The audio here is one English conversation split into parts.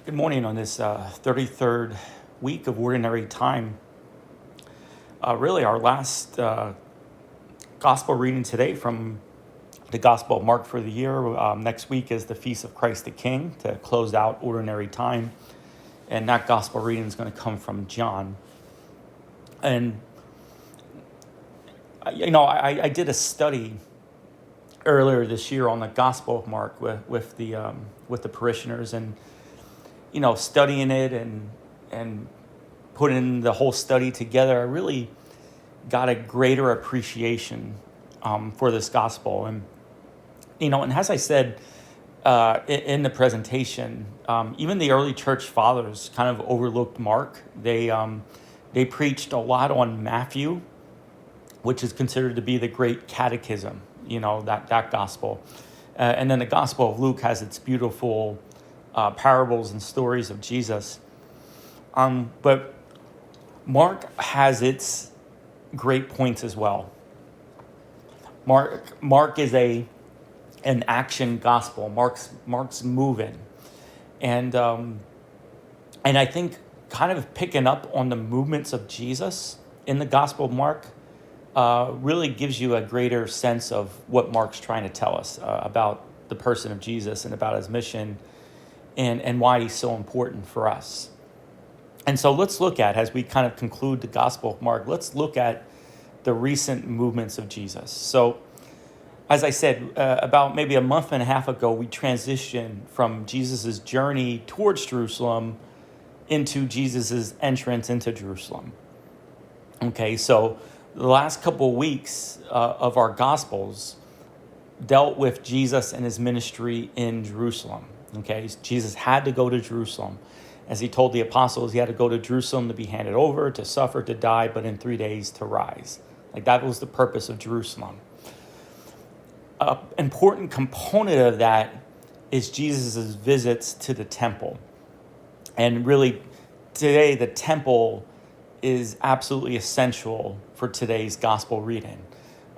Good morning on this 33rd week of Ordinary Time. Really, our last gospel reading today from the Gospel of Mark for the year. Next week is the Feast of Christ the King to close out Ordinary Time. And that gospel reading is going to come from John. And, I did a study earlier this year on the Gospel of Mark with the parishioners, and studying it and putting the whole study together, I really got a greater appreciation for this gospel. And as I said in the presentation, even the early church fathers kind of overlooked Mark. They preached a lot on Matthew, which is considered to be the great catechism, that gospel. And then the Gospel of Luke has its beautiful parables and stories of Jesus. But Mark has its great points as well. Mark is an action gospel. Mark's moving, and I think kind of picking up on the movements of Jesus in the Gospel of Mark really gives you a greater sense of what Mark's trying to tell us about the person of Jesus and about his mission, and why he's so important for us. And so let's look at, as we kind of conclude the Gospel of Mark, let's look at the recent movements of Jesus. So, as I said, about maybe a month and a half ago, we transitioned from Jesus' journey towards Jerusalem into Jesus' entrance into Jerusalem. Okay, so the last couple of weeks of our Gospels dealt with Jesus and his ministry in Jerusalem. Okay, Jesus had to go to Jerusalem. As he told the apostles, he had to go to Jerusalem to be handed over, to suffer, to die, but in 3 days to rise. Like, that was the purpose of Jerusalem. An important component of that is Jesus' visits to the temple. And really, today, the temple is absolutely essential for today's gospel reading.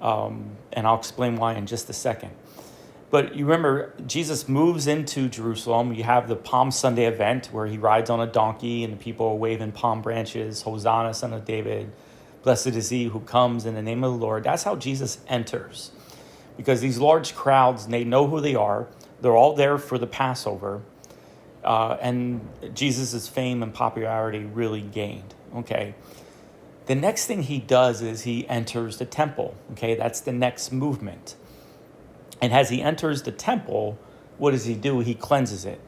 And I'll explain why in just a second. But you remember, Jesus moves into Jerusalem. You have the Palm Sunday event where he rides on a donkey and the people are waving palm branches. Hosanna, Son of David. Blessed is he who comes in the name of the Lord. That's how Jesus enters. Because these large crowds, they know who they are. They're all there for the Passover. And Jesus' fame and popularity really gained. Okay. The next thing he does is he enters the temple. Okay, that's the next movement. And as he enters the temple, what does he do? He cleanses it,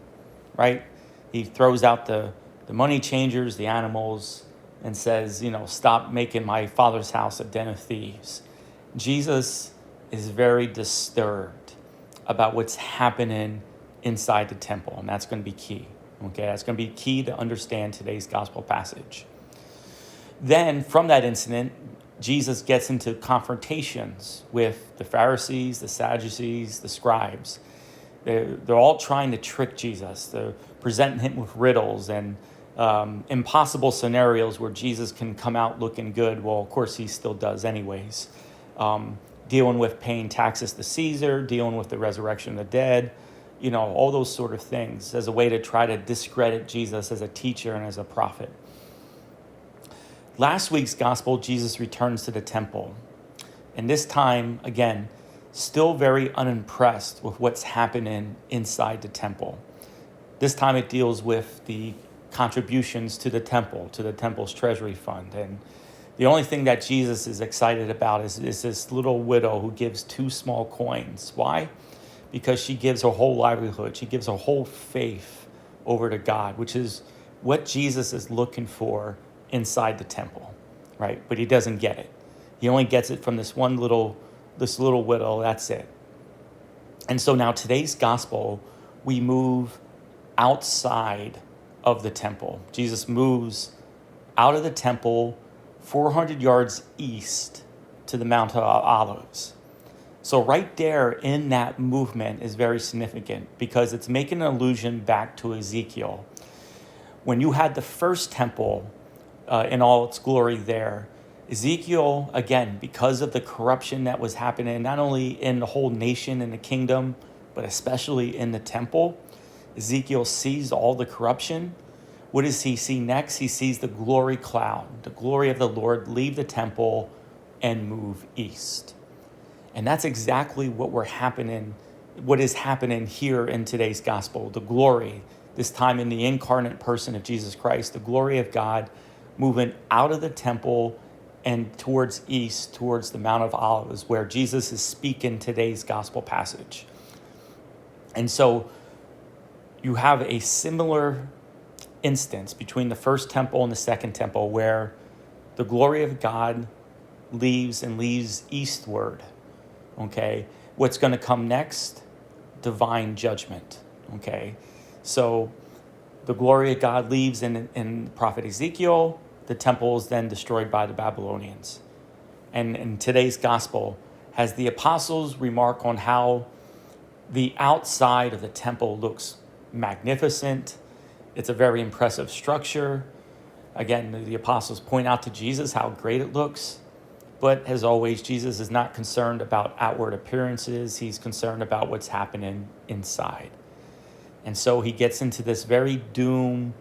right? He throws out the money changers, the animals, and says, stop making my Father's house a den of thieves. Jesus is very disturbed about what's happening inside the temple, and that's going to be key. Okay, that's going to be key to understand today's gospel passage. Then, from that incident, Jesus gets into confrontations with the Pharisees, the Sadducees, the scribes. They're all trying to trick Jesus. They're presenting him with riddles and impossible scenarios where Jesus can come out looking good. Well, of course, he still does anyways. Dealing with paying taxes to Caesar, dealing with the resurrection of the dead, all those sort of things as a way to try to discredit Jesus as a teacher and as a prophet. Last week's gospel, Jesus returns to the temple. And this time, again, still very unimpressed with what's happening inside the temple. This time it deals with the contributions to the temple's treasury fund. And the only thing that Jesus is excited about is this little widow who gives 2 small coins. Why? Because she gives her whole livelihood. She gives her whole faith over to God, which is what Jesus is looking for inside the temple, right? But he doesn't get it. He only gets it from this little widow. That's it. And so now today's gospel, we move outside of the temple. Jesus moves out of the temple 400 yards east to the Mount of Olives. So right there in that movement is very significant because it's making an allusion back to Ezekiel. When you had the first temple in all its glory there, Ezekiel, again, because of the corruption that was happening, not only in the whole nation and the kingdom, but especially in the temple, Ezekiel sees all the corruption. What does he see next? He sees the glory cloud, the glory of the Lord leave the temple and move east. And that's exactly what is happening here in today's gospel. The glory, this time in the incarnate person of Jesus Christ, the glory of God moving out of the temple and towards east, towards the Mount of Olives, where Jesus is speaking today's gospel passage. And so you have a similar instance between the first temple and the second temple where the glory of God leaves eastward. Okay, what's going to come next? Divine judgment. Okay, so the glory of God leaves in prophet Ezekiel. The temple is then destroyed by the Babylonians. And in today's gospel, as the apostles remark on how the outside of the temple looks magnificent, it's a very impressive structure. Again, the apostles point out to Jesus how great it looks. But as always, Jesus is not concerned about outward appearances. He's concerned about what's happening inside. And so he gets into this very doom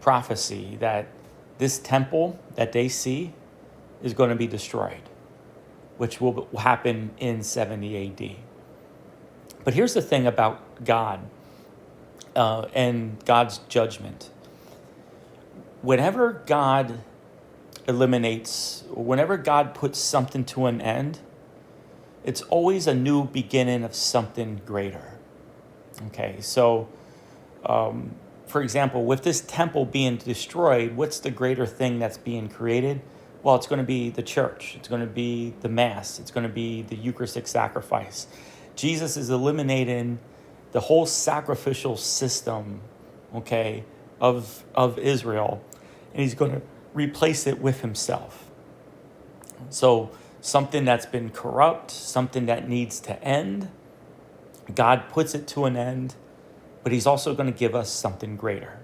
prophecy that this temple that they see is going to be destroyed, which will happen in 70 AD. But here's the thing about God and God's judgment. Whenever God whenever God puts something to an end, it's always a new beginning of something greater. Okay, so for example, with this temple being destroyed, what's the greater thing that's being created? Well, it's going to be the church. It's going to be the Mass. It's going to be the Eucharistic sacrifice. Jesus is eliminating the whole sacrificial system, okay, of Israel, and he's going to replace it with himself. So something that's been corrupt, something that needs to end, God puts it to an end, but he's also going to give us something greater.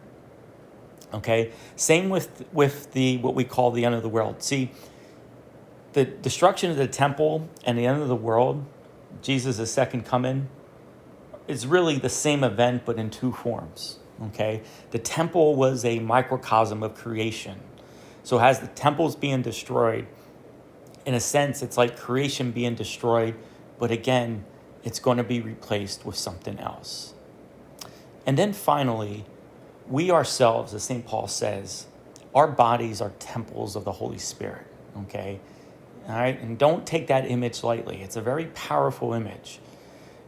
Okay? Same with the what we call the end of the world. See, the destruction of the temple and the end of the world, Jesus' second coming, is really the same event but in two forms. Okay? The temple was a microcosm of creation. So as the temple's being destroyed, in a sense, it's like creation being destroyed, but again, it's going to be replaced with something else. And then finally, we ourselves, as St. Paul says, our bodies are temples of the Holy Spirit, okay? All right, and don't take that image lightly. It's a very powerful image.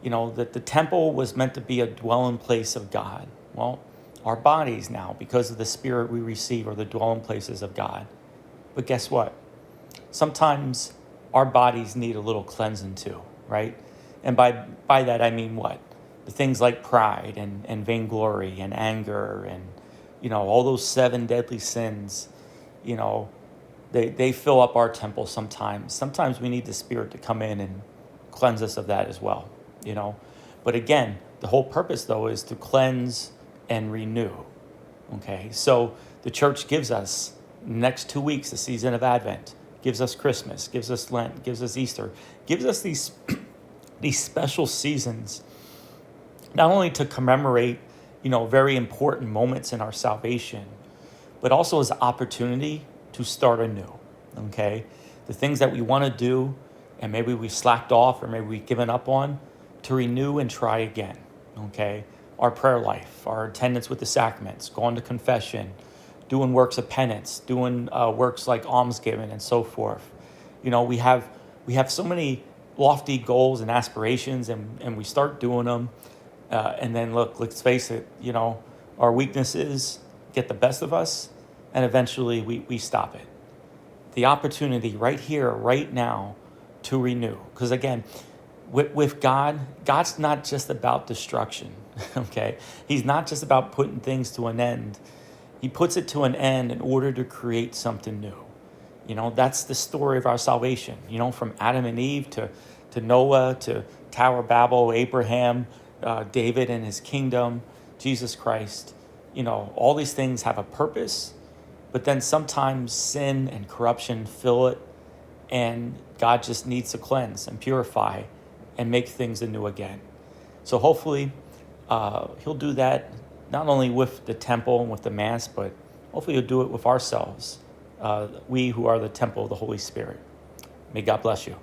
You know, that the temple was meant to be a dwelling place of God. Well, our bodies now, because of the Spirit we receive, are the dwelling places of God. But guess what? Sometimes our bodies need a little cleansing too, right? And by that, I mean what? The things like pride and vainglory and anger and, you know, all those 7 deadly sins, you know, they fill up our temple sometimes. Sometimes we need the Spirit to come in and cleanse us of that as well, you know. But again, the whole purpose, though, is to cleanse and renew. Okay, so the church gives us next 2 weeks, the season of Advent, gives us Christmas, gives us Lent, gives us Easter, gives us these special seasons, not only to commemorate, you know, very important moments in our salvation, but also as an opportunity to start anew. Okay, the things that we want to do, and maybe we slacked off or maybe we've given up on, to renew and try again. Okay. Our prayer life, our attendance with the sacraments, going to confession, doing works of penance, doing works like almsgiving and so forth. You know, we have so many lofty goals and aspirations, and we start doing them, and then let's face it, you know, our weaknesses get the best of us, and eventually we stop it. The opportunity right here, right now, to renew, because again, with God, God's not just about destruction. Okay, he's not just about putting things to an end. He puts it to an end in order to create something new. You know, that's the story of our salvation. You know, from Adam and Eve to Noah, to Tower of Babel, Abraham, David and his kingdom, Jesus Christ. You know, all these things have a purpose, but then sometimes sin and corruption fill it, and God just needs to cleanse and purify and make things anew again. So hopefully, He'll do that not only with the temple and with the Mass, but hopefully he'll do it with ourselves, we who are the temple of the Holy Spirit. May God bless you.